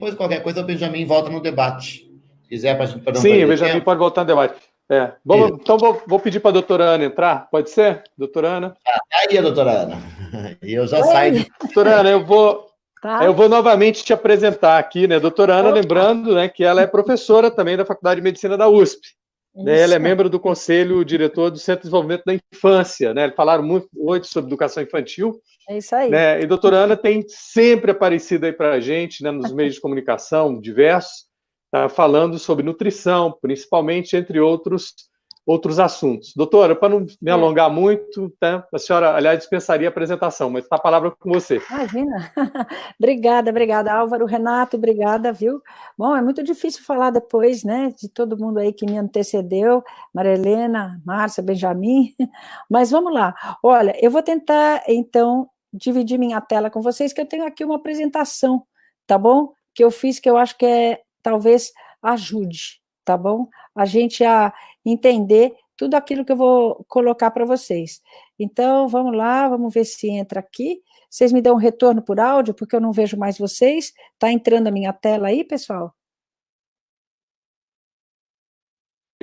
Depois, qualquer coisa, o Benjamin volta no debate. Se quiser, para não Sim, o perder Benjamin tempo. pode voltar no debate. Então, vou pedir para a doutora Ana entrar, pode ser? Doutora Ana? Aí, doutora Ana. E eu já saio Oi, de... Doutora Ana, eu tá? vou novamente te apresentar aqui, né? Doutora Ana, Opa, lembrando, né, que ela é professora também da Faculdade de Medicina da USP. Né? Ela é isso. membro do Conselho Diretor do Centro de Desenvolvimento da Infância. Né? Falaram muito hoje sobre educação infantil. É isso aí. Né? E a doutora Ana tem sempre aparecido aí para a gente, né, nos meios de comunicação diversos, tá, falando sobre nutrição, principalmente, entre outros assuntos. Doutora, para não me alongar muito, tá, a senhora, aliás, dispensaria a apresentação, mas está a palavra com você. Imagina. Obrigada, Álvaro, Renato, obrigada, viu? Bom, é muito difícil falar depois, né, de todo mundo aí que me antecedeu, Maria Helena, Márcia, Benjamin, mas vamos lá. Olha, eu vou tentar, então, dividir minha tela com vocês, que eu tenho aqui uma apresentação, tá bom? Que eu fiz, que eu acho que talvez ajude, tá bom? A gente a entender tudo aquilo que eu vou colocar para vocês. Então, vamos lá, vamos ver se entra aqui. Vocês me dão um retorno por áudio, porque eu não vejo mais vocês. Está entrando a minha tela aí, pessoal?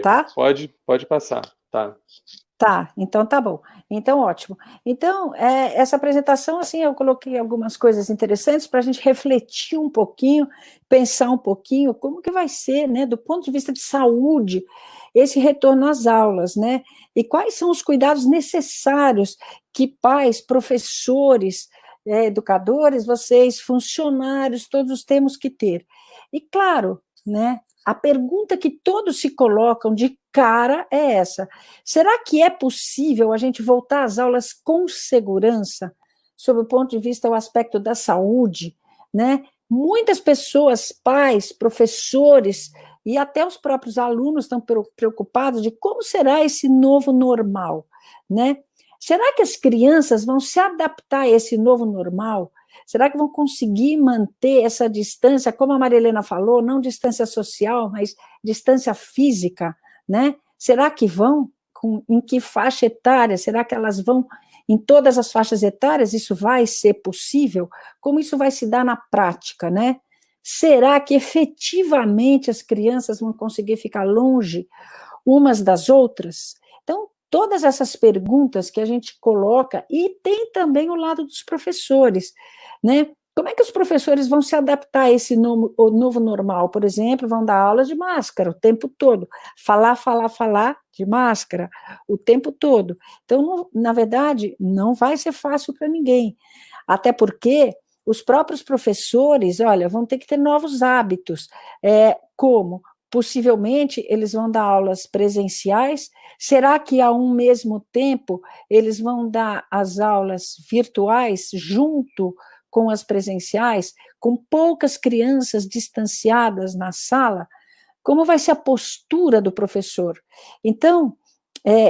Tá? Pode passar, tá. Tá, então tá bom. Então, ótimo. Então, essa apresentação, assim, eu coloquei algumas coisas interessantes para a gente refletir um pouquinho, pensar um pouquinho como que vai ser, né, do ponto de vista de saúde, esse retorno às aulas, né? E quais são os cuidados necessários que pais, professores, educadores, vocês, funcionários, todos temos que ter. E claro, né, a pergunta que todos se colocam de cara é essa: será que é possível a gente voltar às aulas com segurança, sob o ponto de vista do aspecto da saúde, né? Muitas pessoas, pais, professores e até os próprios alunos estão preocupados de como será esse novo normal, né? Será que as crianças vão se adaptar a esse novo normal? Será que vão conseguir manter essa distância, como a Maria Helena falou, não distância social, mas distância física, né? Será que vão? Em que faixa etária? Será que elas vão em todas as faixas etárias? Isso vai ser possível? Como isso vai se dar na prática, né? Será que efetivamente as crianças vão conseguir ficar longe umas das outras? Então, todas essas perguntas que a gente coloca, e tem também o lado dos professores, né? Como é que os professores vão se adaptar a esse novo normal? Por exemplo, vão dar aulas de máscara o tempo todo, falar de máscara o tempo todo. Então, não, na verdade, não vai ser fácil para ninguém, até porque os próprios professores, olha, vão ter que ter novos hábitos, como? Possivelmente eles vão dar aulas presenciais. Será que ao mesmo tempo eles vão dar as aulas virtuais junto com as presenciais, com poucas crianças distanciadas na sala? Como vai ser a postura do professor? Então,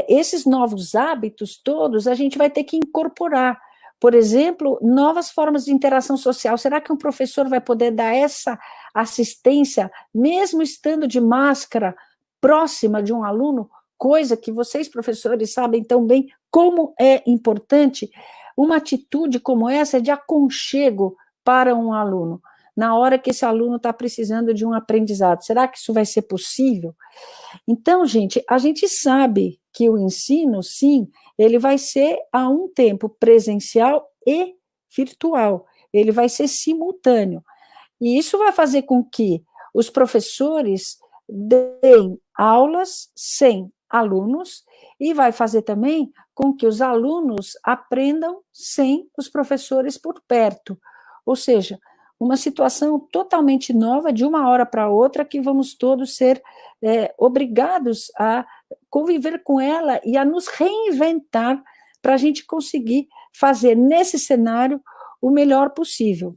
esses novos hábitos todos a gente vai ter que incorporar. Por exemplo, novas formas de interação social. Será que um professor vai poder dar essa assistência, mesmo estando de máscara, próxima de um aluno? Coisa que vocês, professores, sabem tão bem como é importante uma atitude como essa de aconchego para um aluno, na hora que esse aluno está precisando de um aprendizado. Será que isso vai ser possível? Então, gente, a gente sabe que o ensino, sim, ele vai ser a um tempo presencial e virtual, ele vai ser simultâneo. E isso vai fazer com que os professores deem aulas sem alunos e vai fazer também com que os alunos aprendam sem os professores por perto. Ou seja, uma situação totalmente nova, de uma hora para outra, que vamos todos ser obrigados a conviver com ela e a nos reinventar para a gente conseguir fazer nesse cenário o melhor possível.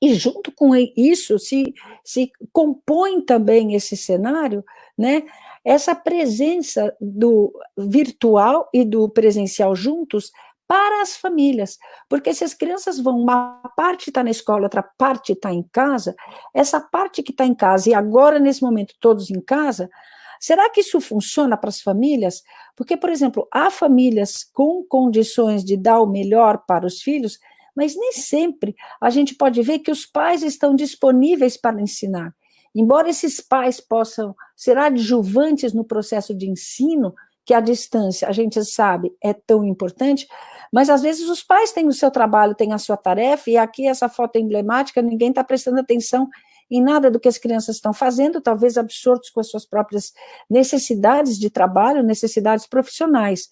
E junto com isso se compõe também esse cenário, né, essa presença do virtual e do presencial juntos para as famílias, porque se as crianças vão, uma parte está na escola, outra parte está em casa, essa parte que está em casa, e agora nesse momento todos em casa, será que isso funciona para as famílias? Porque, por exemplo, há famílias com condições de dar o melhor para os filhos, mas nem sempre a gente pode ver que os pais estão disponíveis para ensinar. Embora esses pais possam ser adjuvantes no processo de ensino, que a distância, a gente sabe, é tão importante, mas às vezes os pais têm o seu trabalho, têm a sua tarefa, e aqui essa foto é emblemática, ninguém está prestando atenção em nada do que as crianças estão fazendo, talvez absortos com as suas próprias necessidades de trabalho, necessidades profissionais.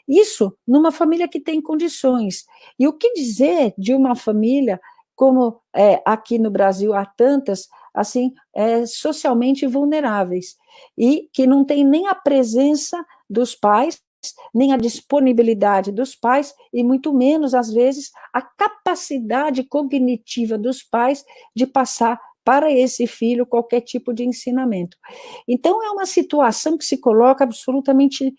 Isso numa família que tem condições. E o que dizer de uma família, como aqui no Brasil há tantas, assim, socialmente vulneráveis, e que não tem nem a presença dos pais, nem a disponibilidade dos pais, e muito menos, às vezes, a capacidade cognitiva dos pais de passar para esse filho qualquer tipo de ensinamento. Então, é uma situação que se coloca absolutamente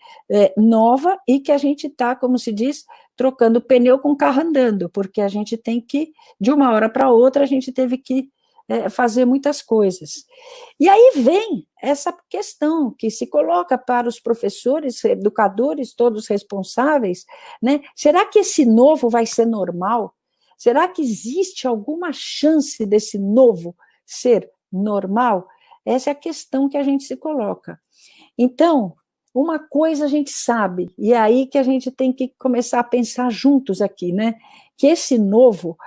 nova e que a gente está, como se diz, trocando pneu com carro andando, porque a gente tem que, de uma hora para outra, a gente teve que fazer muitas coisas. E aí vem essa questão que se coloca para os professores, educadores, todos responsáveis, né? Será que esse novo vai ser normal? Será que existe alguma chance desse novo ser normal? Essa é a questão que a gente se coloca. Então, uma coisa a gente sabe, e é aí que a gente tem que começar a pensar juntos aqui, né? Que esse novo,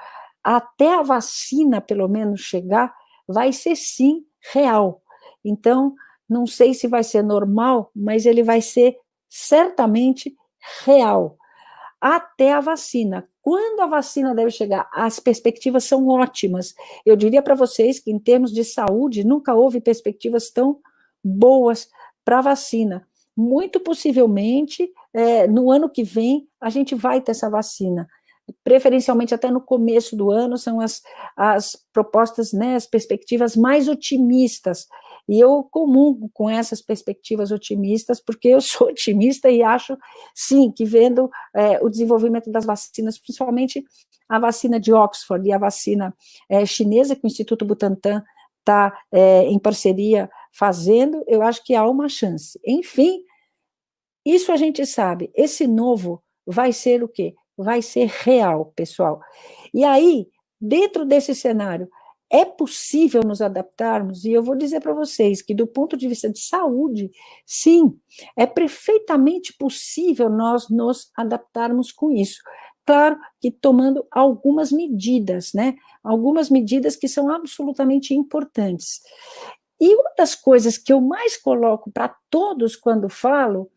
até a vacina, pelo menos, chegar, vai ser, sim, real. Então, não sei se vai ser normal, mas ele vai ser certamente real. Até a vacina. Quando a vacina deve chegar? As perspectivas são ótimas. Eu diria para vocês que, em termos de saúde, nunca houve perspectivas tão boas para a vacina. Muito possivelmente, no ano que vem, a gente vai ter essa vacina. Preferencialmente até no começo do ano, são as propostas, né, as perspectivas mais otimistas, e eu comungo com essas perspectivas otimistas, porque eu sou otimista e acho, sim, que vendo o desenvolvimento das vacinas, principalmente a vacina de Oxford e a vacina chinesa, que o Instituto Butantan está em parceria fazendo, eu acho que há uma chance. Enfim, isso a gente sabe, esse novo vai ser o quê? Vai ser real, pessoal. E aí, dentro desse cenário, é possível nos adaptarmos? E eu vou dizer para vocês que, do ponto de vista de saúde, sim, é perfeitamente possível nós nos adaptarmos com isso. Claro que tomando algumas medidas, né? Algumas medidas que são absolutamente importantes. E uma das coisas que eu mais coloco para todos quando falo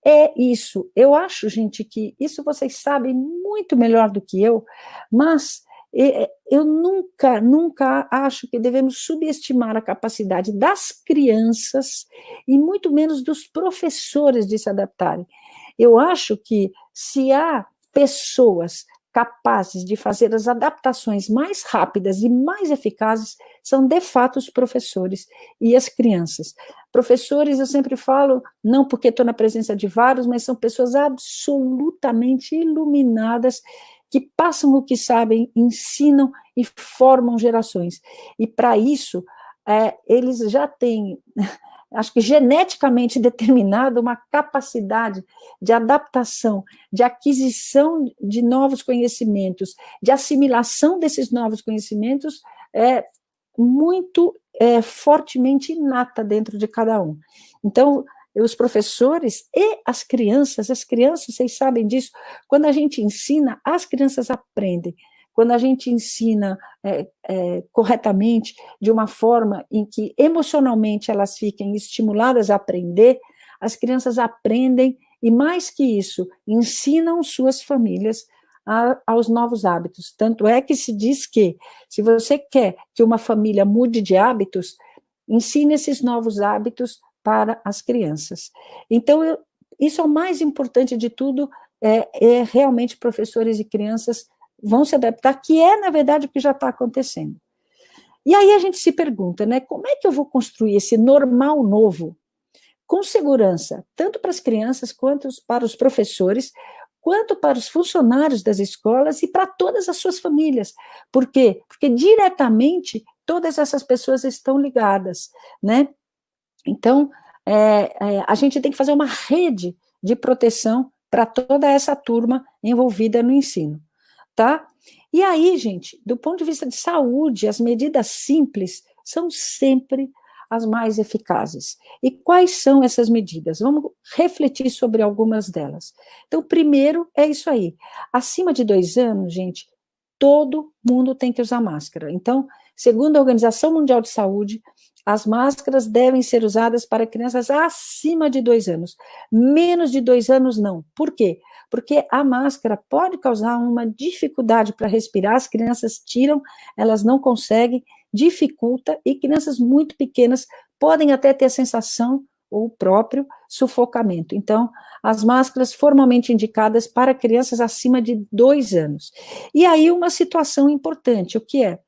é isso. Eu acho, gente, que isso vocês sabem muito melhor do que eu, mas eu nunca acho que devemos subestimar a capacidade das crianças e muito menos dos professores de se adaptarem. Eu acho que se há pessoas capazes de fazer as adaptações mais rápidas e mais eficazes, são de fato os professores e as crianças. Professores, eu sempre falo, não porque estou na presença de vários, mas são pessoas absolutamente iluminadas, que passam o que sabem, ensinam e formam gerações. E para isso, eles já têm, acho que geneticamente determinado, uma capacidade de adaptação, de aquisição de novos conhecimentos, de assimilação desses novos conhecimentos, muito fortemente inata dentro de cada um. Então, os professores e as crianças, vocês sabem disso, quando a gente ensina, as crianças aprendem. Quando a gente ensina corretamente, de uma forma em que emocionalmente elas fiquem estimuladas a aprender, as crianças aprendem e, mais que isso, ensinam suas famílias aos novos hábitos. Tanto é que se diz que, se você quer que uma família mude de hábitos, ensine esses novos hábitos para as crianças. Então, isso é o mais importante de tudo, realmente professores e crianças vão se adaptar, que na verdade, o que já está acontecendo. E aí a gente se pergunta, né, como é que eu vou construir esse normal novo, com segurança, tanto para as crianças, quanto para os professores, quanto para os funcionários das escolas e para todas as suas famílias. Por quê? Porque diretamente todas essas pessoas estão ligadas, né? Então, a gente tem que fazer uma rede de proteção para toda essa turma envolvida no ensino, tá? E aí, gente, do ponto de vista de saúde, as medidas simples são sempre as mais eficazes. E quais são essas medidas? Vamos refletir sobre algumas delas. Então, primeiro é isso aí. Acima de 2 anos, gente, todo mundo tem que usar máscara. Então, segundo a Organização Mundial de Saúde, as máscaras devem ser usadas para crianças acima de 2 anos. Menos de 2 anos, não. Por quê? Porque a máscara pode causar uma dificuldade para respirar, as crianças tiram, elas não conseguem, dificulta, e crianças muito pequenas podem até ter a sensação ou o próprio sufocamento. Então, as máscaras formalmente indicadas para crianças acima de 2 anos. E aí uma situação importante, o que é?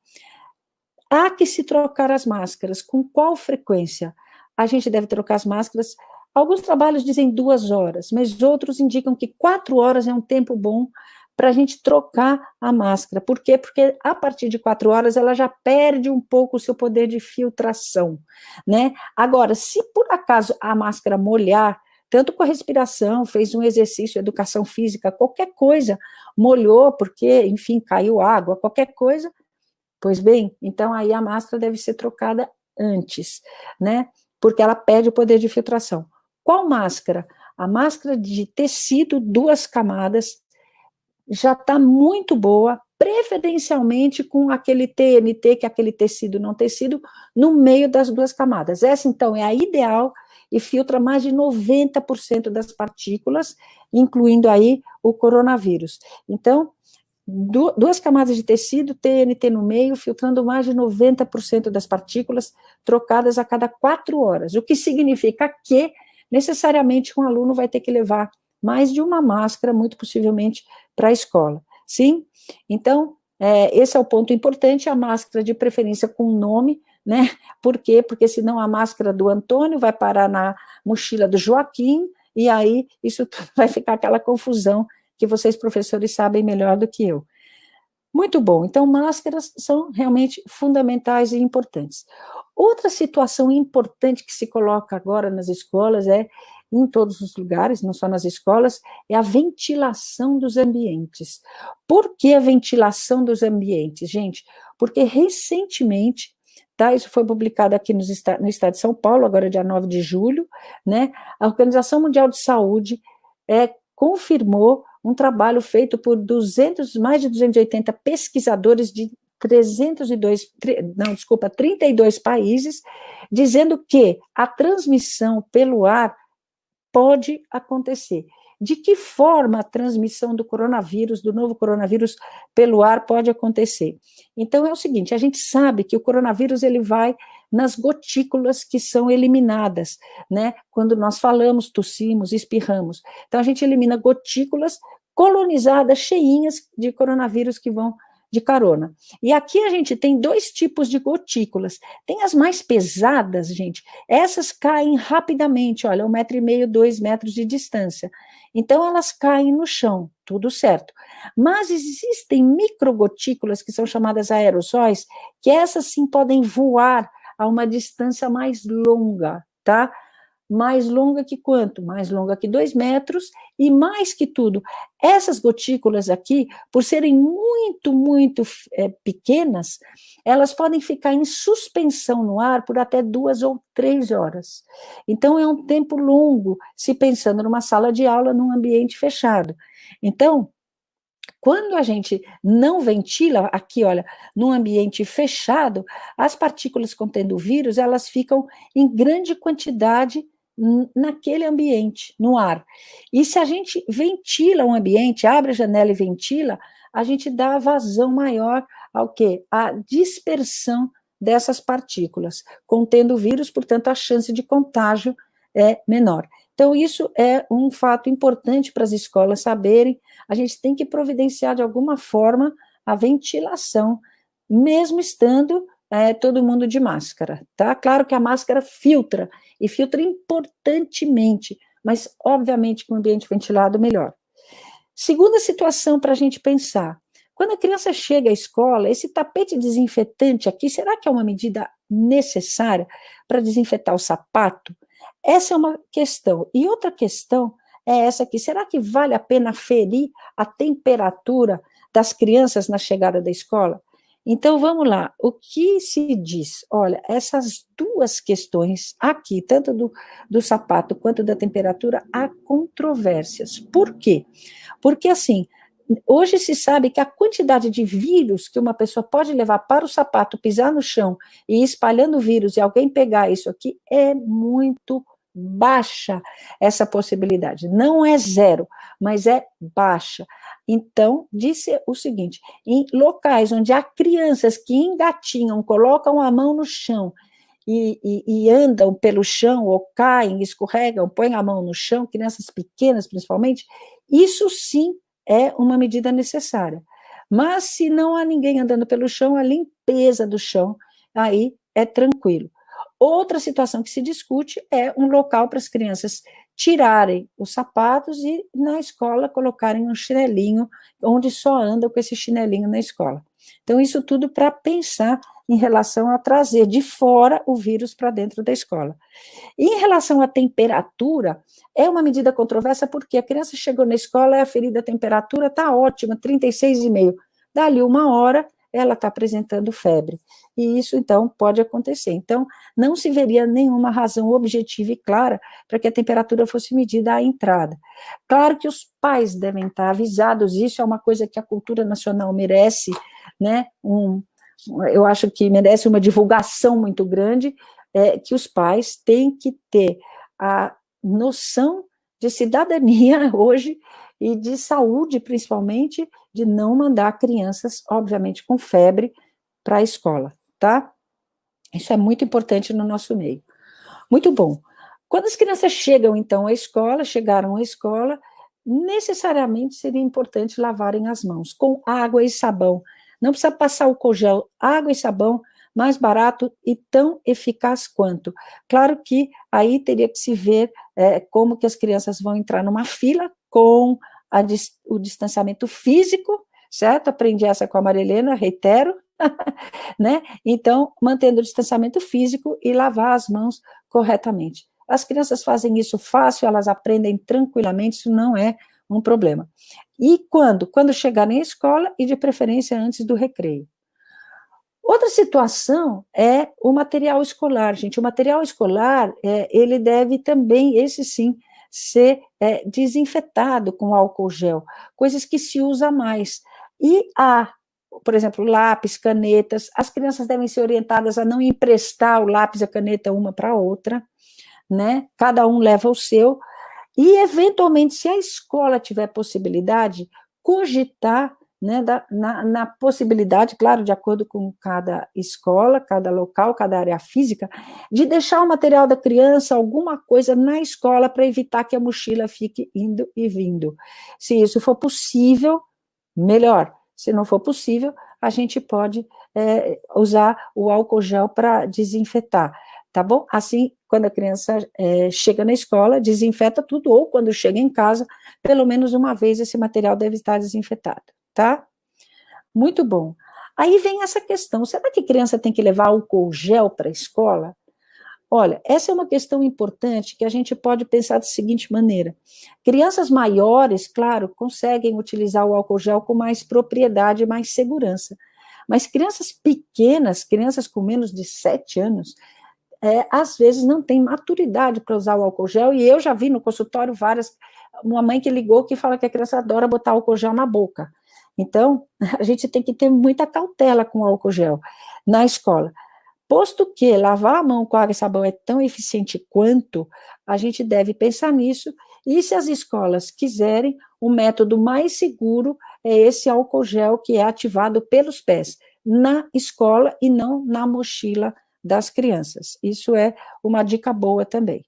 Há que se trocar as máscaras. Com qual frequência? A gente deve trocar as máscaras. Alguns trabalhos dizem 2 horas, mas outros indicam que 4 horas é um tempo bom para a gente trocar a máscara. Por quê? Porque a partir de 4 horas ela já perde um pouco o seu poder de filtração, né? Agora, se por acaso a máscara molhar, tanto com a respiração, fez um exercício, educação física, qualquer coisa, molhou porque, enfim, caiu água, qualquer coisa, pois bem, então aí a máscara deve ser trocada antes, né? Porque ela perde o poder de filtração. Qual máscara? A máscara de tecido, 2 camadas, já está muito boa, preferencialmente com aquele TNT, que é aquele tecido não tecido, no meio das 2 camadas. Essa, então, é a ideal e filtra mais de 90% das partículas, incluindo aí o coronavírus. Então, 2 camadas de tecido, TNT no meio, filtrando mais de 90% das partículas, trocadas a cada 4 horas, o que significa que, necessariamente, um aluno vai ter que levar mais de uma máscara, muito possivelmente, para a escola. Sim? Então, esse é o ponto importante, a máscara de preferência com nome, né? Por quê? Porque senão a máscara do Antônio vai parar na mochila do Joaquim, e aí isso vai ficar aquela confusão que vocês, professores, sabem melhor do que eu. Muito bom, então máscaras são realmente fundamentais e importantes. Outra situação importante que se coloca agora nas escolas em todos os lugares, não só nas escolas, é a ventilação dos ambientes. Por que a ventilação dos ambientes, gente? Porque recentemente, tá, isso foi publicado aqui no estado de São Paulo, agora dia 9 de julho, né, a Organização Mundial de Saúde confirmou um trabalho feito por mais de 280 pesquisadores de 32 países, dizendo que a transmissão pelo ar pode acontecer. De que forma a transmissão do coronavírus, do novo coronavírus, pelo ar pode acontecer? Então é o seguinte, a gente sabe que o coronavírus ele vai nas gotículas que são eliminadas, né? Quando nós falamos, tossimos, espirramos. Então a gente elimina gotículas colonizadas, cheinhas de coronavírus que vão de carona. E aqui a gente tem 2 tipos de gotículas. Tem as mais pesadas, gente, essas caem rapidamente, olha, 1,5 metro, 2 metros de distância. Então elas caem no chão, tudo certo. Mas existem microgotículas que são chamadas aerossóis, que essas sim podem voar a uma distância mais longa, tá? Mais longa que quanto? Mais longa que 2 metros, e mais que tudo, essas gotículas aqui, por serem muito pequenas, elas podem ficar em suspensão no ar por até 2 ou 3 horas. Então, é um tempo longo, se pensando numa sala de aula, num ambiente fechado. Então, quando a gente não ventila, aqui, olha, num ambiente fechado, as partículas contendo o vírus, elas ficam em grande quantidade naquele ambiente, no ar. E se a gente ventila um ambiente, abre a janela e ventila, a gente dá vazão maior ao quê? A dispersão dessas partículas, contendo o vírus, portanto, a chance de contágio é menor. Então, isso é um fato importante para as escolas saberem, a gente tem que providenciar de alguma forma a ventilação, mesmo estando todo mundo de máscara, tá? Claro que a máscara filtra, e filtra importantemente, mas obviamente com o ambiente ventilado melhor. Segunda situação para a gente pensar, quando a criança chega à escola, esse tapete desinfetante aqui, será que é uma medida necessária para desinfetar o sapato? Essa é uma questão. E outra questão é essa aqui, será que vale a pena ferir a temperatura das crianças na chegada da escola? Então, vamos lá, o que se diz? Olha, essas duas questões aqui, tanto do sapato quanto da temperatura, há controvérsias. Por quê? Porque, assim, hoje se sabe que a quantidade de vírus que uma pessoa pode levar para o sapato, pisar no chão e ir espalhando vírus e alguém pegar isso aqui é muito baixa, essa possibilidade. Não é zero, mas é baixa. Então, disse o seguinte, em locais onde há crianças que engatinham, colocam a mão no chão e andam pelo chão, ou caem, escorregam, põem a mão no chão, crianças pequenas principalmente, isso sim é uma medida necessária. Mas se não há ninguém andando pelo chão, a limpeza do chão, aí é tranquilo. Outra situação que se discute é um local para as crianças tirarem os sapatos e na escola colocarem um chinelinho, onde só andam com esse chinelinho na escola. Então, isso tudo para pensar em relação a trazer de fora o vírus para dentro da escola. E em relação à temperatura, é uma medida controversa porque a criança chegou na escola, é aferida a temperatura, está ótima, 36,5. Dali uma hora, ela está apresentando febre. E isso, então, pode acontecer. Então, não se veria nenhuma razão objetiva e clara para que a temperatura fosse medida à entrada. Claro que os pais devem estar avisados, isso é uma coisa que a cultura nacional merece, né? Eu acho que merece uma divulgação muito grande, que os pais têm que ter a noção de cidadania hoje e de saúde, principalmente, de não mandar crianças, obviamente, com febre para a escola, tá? Isso é muito importante no nosso meio. Muito bom. Quando as crianças chegam, então, chegaram à escola, necessariamente seria importante lavarem as mãos com água e sabão. Não precisa passar álcool gel, água e sabão, mais barato e tão eficaz quanto. Claro que aí teria que se ver como que as crianças vão entrar numa fila com o distanciamento físico, certo? Aprendi essa com a Marilena, reitero, né? Então, mantendo o distanciamento físico e lavar as mãos corretamente. As crianças fazem isso fácil, elas aprendem tranquilamente, isso não é um problema. E quando? Quando chegarem à escola e de preferência antes do recreio. Outra situação é o material escolar, gente. O material escolar, ele deve também, esse sim, ser desinfetado com álcool gel, coisas que se usa mais. E por exemplo, lápis, canetas, as crianças devem ser orientadas a não emprestar o lápis e a caneta uma para a outra, né? Cada um leva o seu, e, eventualmente, se a escola tiver possibilidade, cogitar, né, na possibilidade, claro, de acordo com cada escola, cada local, cada área física, de deixar o material da criança, alguma coisa na escola para evitar que a mochila fique indo e vindo. Se isso for possível, melhor. Se não for possível, a gente pode usar o álcool gel para desinfetar, tá bom? Assim, quando a criança chega na escola, desinfeta tudo, ou quando chega em casa, pelo menos uma vez esse material deve estar desinfetado, tá? Muito bom. Aí vem essa questão, será que a criança tem que levar álcool gel para a escola? Olha, essa é uma questão importante que a gente pode pensar da seguinte maneira. Crianças maiores, claro, conseguem utilizar o álcool gel com mais propriedade e mais segurança. Mas crianças pequenas, crianças com menos de 7 anos, às vezes não têm maturidade para usar o álcool gel, e eu já vi no consultório uma mãe que ligou que fala que a criança adora botar álcool gel na boca. Então, a gente tem que ter muita cautela com o álcool gel na escola. Posto que lavar a mão com água e sabão é tão eficiente quanto, a gente deve pensar nisso, e se as escolas quiserem, o método mais seguro é esse álcool gel que é ativado pelos pés, na escola e não na mochila das crianças. Isso é uma dica boa também.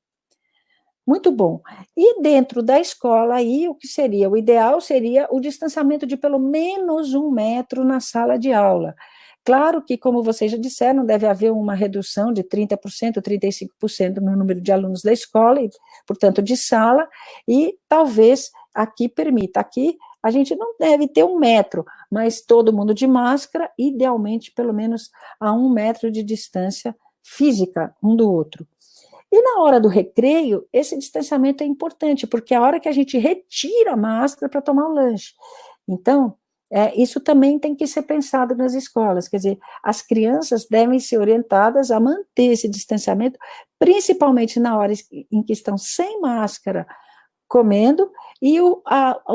Muito bom. E dentro da escola, aí, o que seria? O ideal seria o distanciamento de pelo menos 1 metro na sala de aula. Claro que, como vocês já disseram, deve haver uma redução de 30%, 35% no número de alunos da escola, e, portanto, de sala, e talvez aqui permita. Aqui a gente não deve ter 1 metro, mas todo mundo de máscara, idealmente pelo menos a 1 metro de distância física um do outro. E na hora do recreio, esse distanciamento é importante, porque é a hora que a gente retira a máscara para tomar o lanche. Então, Isso também tem que ser pensado nas escolas, quer dizer, as crianças devem ser orientadas a manter esse distanciamento, principalmente na hora em que estão sem máscara, comendo, e o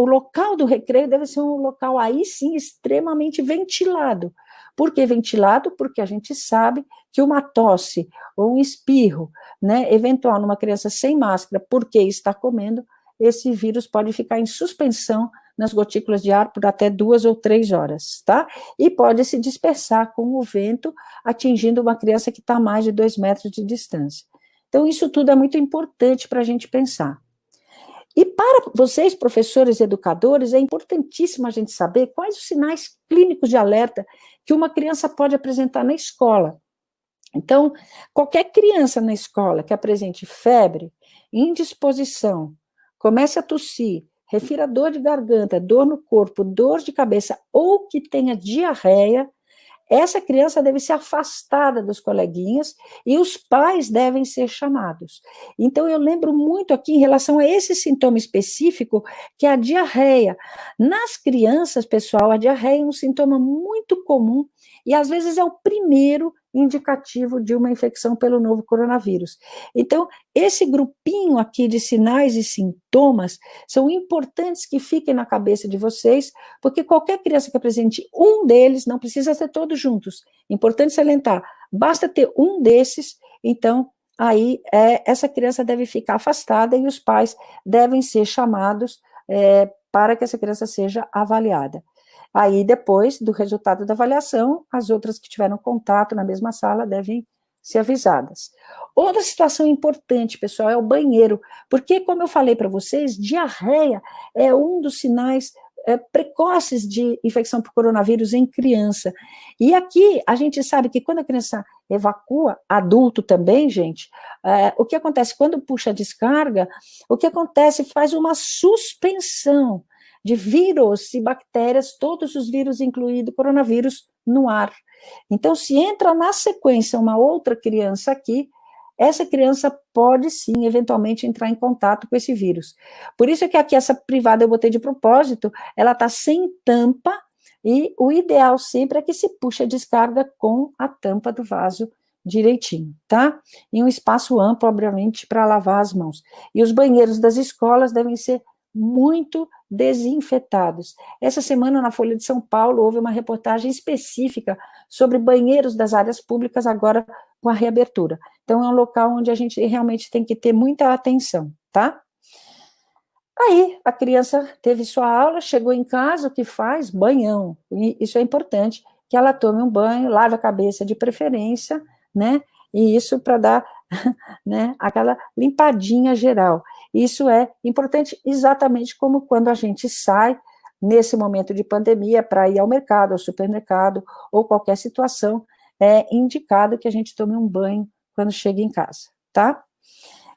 local do recreio deve ser um local, aí sim, extremamente ventilado. Por que ventilado? Porque a gente sabe que uma tosse ou um espirro, né, eventual numa criança sem máscara, porque está comendo, esse vírus pode ficar em suspensão nas gotículas de ar por até 2 ou 3 horas, tá? E pode se dispersar com o vento, atingindo uma criança que está a mais de 2 metros de distância. Então, isso tudo é muito importante para a gente pensar. E para vocês, professores e educadores, é importantíssimo a gente saber quais os sinais clínicos de alerta que uma criança pode apresentar na escola. Então, qualquer criança na escola que apresente febre, indisposição, comece a tossir, refira dor de garganta, dor no corpo, dor de cabeça ou que tenha diarreia, essa criança deve ser afastada dos coleguinhas e os pais devem ser chamados. Então, eu lembro muito aqui em relação a esse sintoma específico, que é a diarreia. Nas crianças, pessoal, a diarreia é um sintoma muito comum e às vezes é o primeiro indicativo de uma infecção pelo novo coronavírus. Então, esse grupinho aqui de sinais e sintomas são importantes que fiquem na cabeça de vocês, porque qualquer criança que apresente um deles, não precisa ser todos juntos, importante salientar, basta ter um desses, então, aí essa criança deve ficar afastada e os pais devem ser chamados para que essa criança seja avaliada. Aí, depois do resultado da avaliação, as outras que tiveram contato na mesma sala devem ser avisadas. Outra situação importante, pessoal, é o banheiro, porque, como eu falei para vocês, diarreia é um dos sinais precoces de infecção por coronavírus em criança. E aqui, a gente sabe que quando a criança evacua, adulto também, gente, o que acontece? Quando puxa a descarga, o que acontece? Faz uma suspensão de vírus e bactérias, todos os vírus, incluído coronavírus, no ar. Então, se entra na sequência uma outra criança aqui, essa criança pode sim, eventualmente, entrar em contato com esse vírus. Por isso é que aqui essa privada eu botei de propósito, ela está sem tampa, e o ideal sempre é que se puxe a descarga com a tampa do vaso direitinho, tá? Em um espaço amplo, obviamente, para lavar as mãos. E os banheiros das escolas devem ser muito desinfetados. Essa semana, na Folha de São Paulo, houve uma reportagem específica sobre banheiros das áreas públicas agora com a reabertura. Então, é um local onde a gente realmente tem que ter muita atenção, tá? Aí, a criança teve sua aula, chegou em casa, o que faz? Banhão. E isso é importante, que ela tome um banho, lave a cabeça de preferência, né? E isso para dar, né, aquela limpadinha geral. Isso é importante exatamente como quando a gente sai, nesse momento de pandemia, para ir ao mercado, ao supermercado, ou qualquer situação, é indicado que a gente tome um banho quando chega em casa, tá?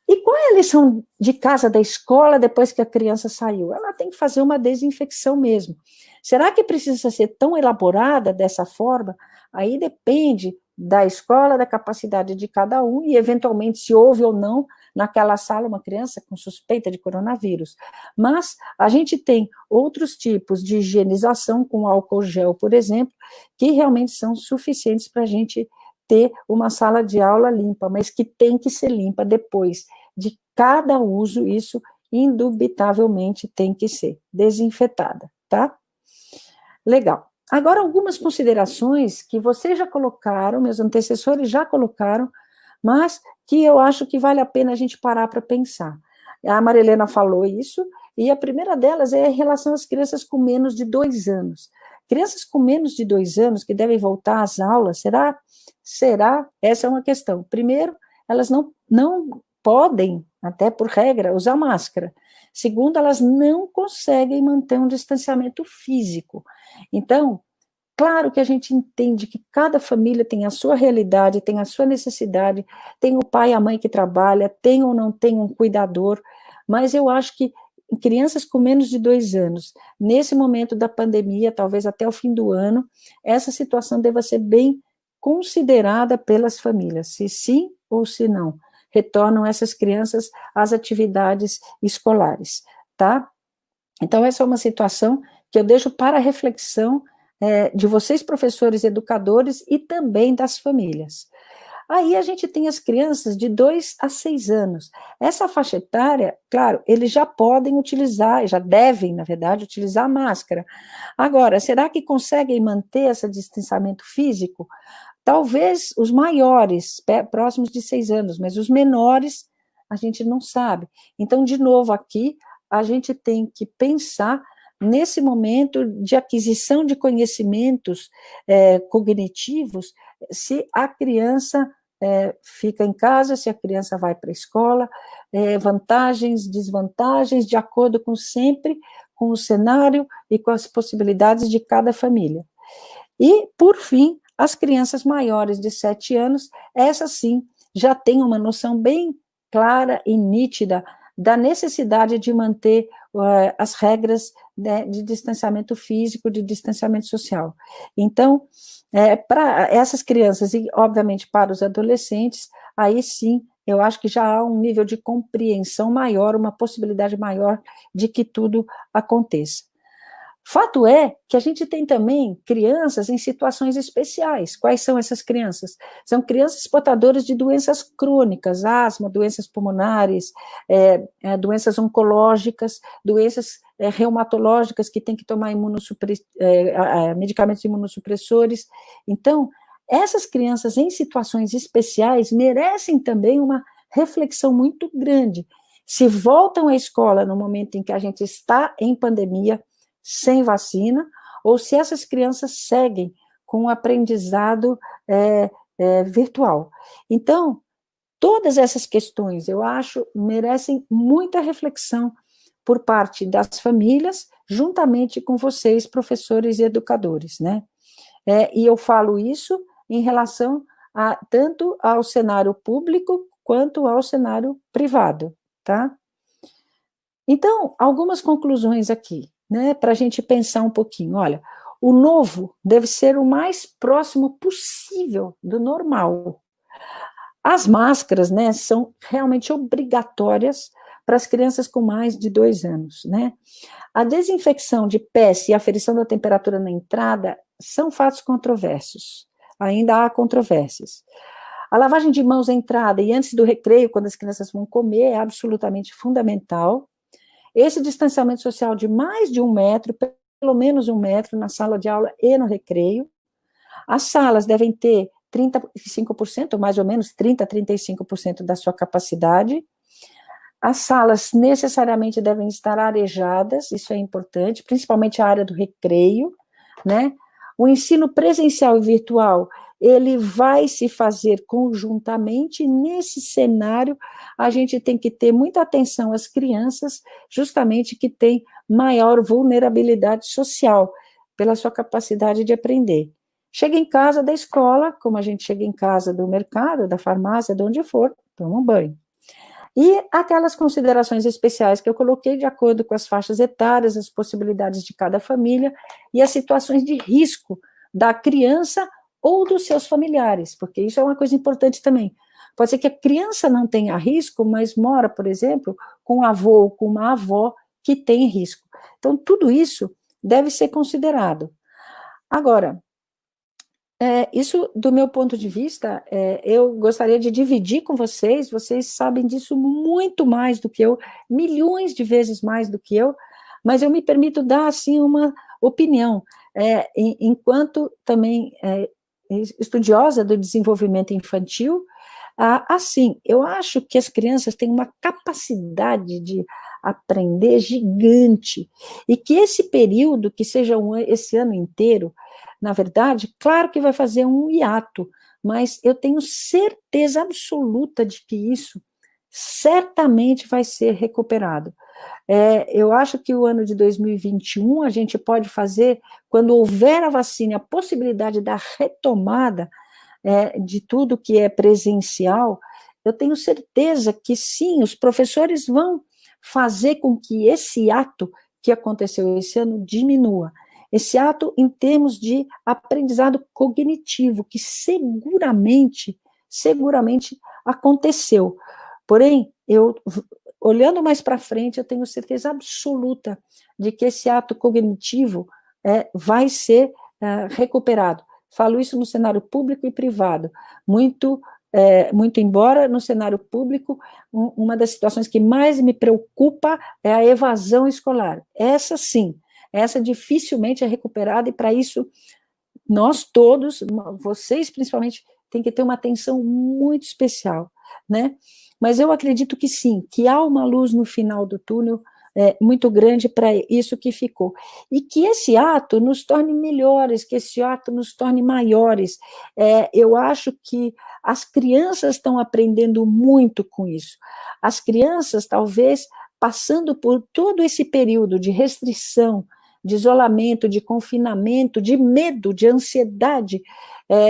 E qual é a lição de casa da escola depois que a criança saiu? Ela tem que fazer uma desinfecção mesmo. Será que precisa ser tão elaborada dessa forma? Aí depende da escola, da capacidade de cada um, e eventualmente se houve ou não naquela sala uma criança com suspeita de coronavírus. Mas a gente tem outros tipos de higienização com álcool gel, por exemplo, que realmente são suficientes para a gente ter uma sala de aula limpa, mas que tem que ser limpa depois de cada uso, isso indubitavelmente tem que ser desinfetada, tá? Legal. Agora, algumas considerações que vocês já colocaram, meus antecessores já colocaram, mas que eu acho que vale a pena a gente parar para pensar. A Marilena falou isso, e a primeira delas é em relação às crianças com menos de 2 anos. Crianças com menos de 2 anos que devem voltar às aulas, será? Essa é uma questão. Primeiro, elas não podem, até por regra, usar máscara. Segundo, elas não conseguem manter um distanciamento físico. Então, claro que a gente entende que cada família tem a sua realidade, tem a sua necessidade, tem o pai e a mãe que trabalha, tem ou não tem um cuidador, mas eu acho que crianças com menos de 2 anos, nesse momento da pandemia, talvez até o fim do ano, essa situação deva ser bem considerada pelas famílias, se sim ou se não, retornam essas crianças às atividades escolares, tá? Então, essa é uma situação que eu deixo para a reflexão de vocês, professores, educadores, e também das famílias. Aí a gente tem as crianças de 2 a 6 anos. Essa faixa etária, claro, eles já podem utilizar, já devem, na verdade, utilizar a máscara. Agora, será que conseguem manter esse distanciamento físico? Talvez os maiores, próximos de 6 anos, mas os menores, a gente não sabe. Então, de novo, aqui, a gente tem que pensar nesse momento de aquisição de conhecimentos cognitivos, se a criança fica em casa, se a criança vai para a escola, vantagens, desvantagens, de acordo com sempre com o cenário e com as possibilidades de cada família. E, por fim, as crianças maiores de 7 anos, essas sim, já têm uma noção bem clara e nítida da necessidade de manter as regras, né, de distanciamento físico, de distanciamento social. Então, para essas crianças e, obviamente, para os adolescentes, aí sim, eu acho que já há um nível de compreensão maior, uma possibilidade maior de que tudo aconteça. Fato é que a gente tem também crianças em situações especiais. Quais são essas crianças? São crianças portadoras de doenças crônicas, asma, doenças pulmonares, doenças oncológicas, doenças reumatológicas que têm que tomar medicamentos imunossupressores. Então, essas crianças em situações especiais merecem também uma reflexão muito grande. Se voltam à escola no momento em que a gente está em pandemia, sem vacina, ou se essas crianças seguem com o aprendizado virtual. Então, todas essas questões, eu acho, merecem muita reflexão por parte das famílias, juntamente com vocês, professores e educadores, né? E eu falo isso em relação tanto ao cenário público quanto ao cenário privado, tá? Então, algumas conclusões aqui, né, para a gente pensar um pouquinho. Olha, o novo deve ser o mais próximo possível do normal. As máscaras, né, são realmente obrigatórias para as crianças com mais de 2 anos, né? A desinfecção de pés e a aferição da temperatura na entrada são fatos controversos. Ainda há controvérsias. A lavagem de mãos à entrada e antes do recreio, quando as crianças vão comer, é absolutamente fundamental. Esse distanciamento social de mais de 1 metro, pelo menos 1 metro, na sala de aula e no recreio. As salas devem ter 35%, ou mais ou menos 30% a 35% da sua capacidade. As salas necessariamente devem estar arejadas, isso é importante, principalmente a área do recreio, né? O ensino presencial e virtual, ele vai se fazer conjuntamente, e nesse cenário a gente tem que ter muita atenção às crianças, justamente que têm maior vulnerabilidade social, pela sua capacidade de aprender. Chega em casa da escola, como a gente chega em casa do mercado, da farmácia, de onde for, toma um banho. E aquelas considerações especiais que eu coloquei de acordo com as faixas etárias, as possibilidades de cada família e as situações de risco da criança ou dos seus familiares, porque isso é uma coisa importante também. Pode ser que a criança não tenha risco, mas mora, por exemplo, com um avô ou com uma avó que tem risco. Então, tudo isso deve ser considerado. Agora, isso, do meu ponto de vista, eu gostaria de dividir com vocês sabem disso muito mais do que eu, milhões de vezes mais do que eu, mas eu me permito dar, assim, uma opinião, enquanto também estudiosa do desenvolvimento infantil. Assim, eu acho que as crianças têm uma capacidade de aprender gigante, e que esse período, que seja esse ano inteiro, na verdade, claro que vai fazer um hiato, mas eu tenho certeza absoluta de que isso certamente vai ser recuperado. Eu acho que o ano de 2021 a gente pode fazer, quando houver a vacina, a possibilidade da retomada de tudo que é presencial, eu tenho certeza que sim, os professores vão fazer com que esse ato que aconteceu esse ano diminua. Esse ato em termos de aprendizado cognitivo, que seguramente aconteceu. Porém, eu olhando mais para frente, eu tenho certeza absoluta de que esse ato cognitivo vai ser recuperado. Falo isso no cenário público e privado, muito embora no cenário público, uma das situações que mais me preocupa é a evasão escolar. Essa sim, essa dificilmente é recuperada, e para isso nós todos, vocês principalmente, tem que ter uma atenção muito especial, né? Mas eu acredito que sim, que há uma luz no final do túnel muito grande para isso que ficou. E que esse ato nos torne melhores, que esse ato nos torne maiores. Eu acho que as crianças estão aprendendo muito com isso. As crianças, talvez, passando por todo esse período de restrição, de isolamento, de confinamento, de medo, de ansiedade,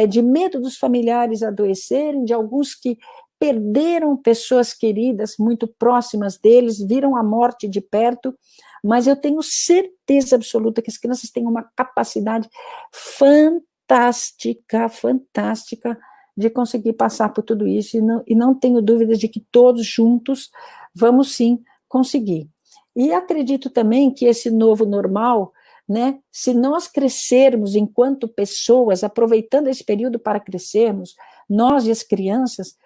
de medo dos familiares adoecerem, de alguns que perderam pessoas queridas muito próximas deles, viram a morte de perto, mas eu tenho certeza absoluta que as crianças têm uma capacidade fantástica de conseguir passar por tudo isso, e não tenho dúvidas de que todos juntos vamos sim conseguir. E acredito também que esse novo normal, né, se nós crescermos enquanto pessoas, aproveitando esse período para crescermos, nós e as crianças,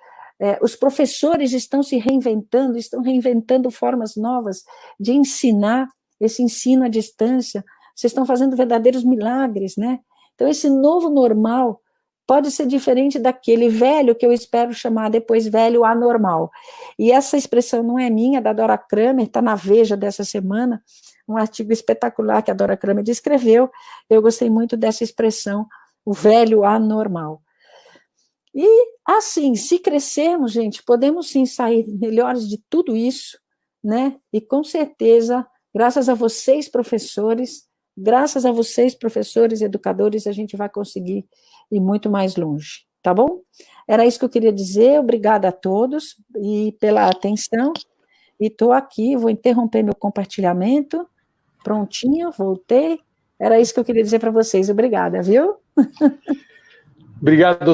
os professores estão se reinventando, estão reinventando formas novas de ensinar, esse ensino à distância, vocês estão fazendo verdadeiros milagres, né? Então, esse novo normal pode ser diferente daquele velho que eu espero chamar depois velho anormal. E essa expressão não é minha, é da Dora Kramer, está na Veja dessa semana, um artigo espetacular que a Dora Kramer descreveu. Eu gostei muito dessa expressão, o velho anormal. E, assim, se crescermos, gente, podemos sim sair melhores de tudo isso, né? E, com certeza, graças a vocês, professores e educadores, a gente vai conseguir ir muito mais longe, tá bom? Era isso que eu queria dizer, obrigada a todos e pela atenção, e estou aqui, vou interromper meu compartilhamento, prontinho, voltei, era isso que eu queria dizer para vocês, obrigada, viu? Obrigado, doutor.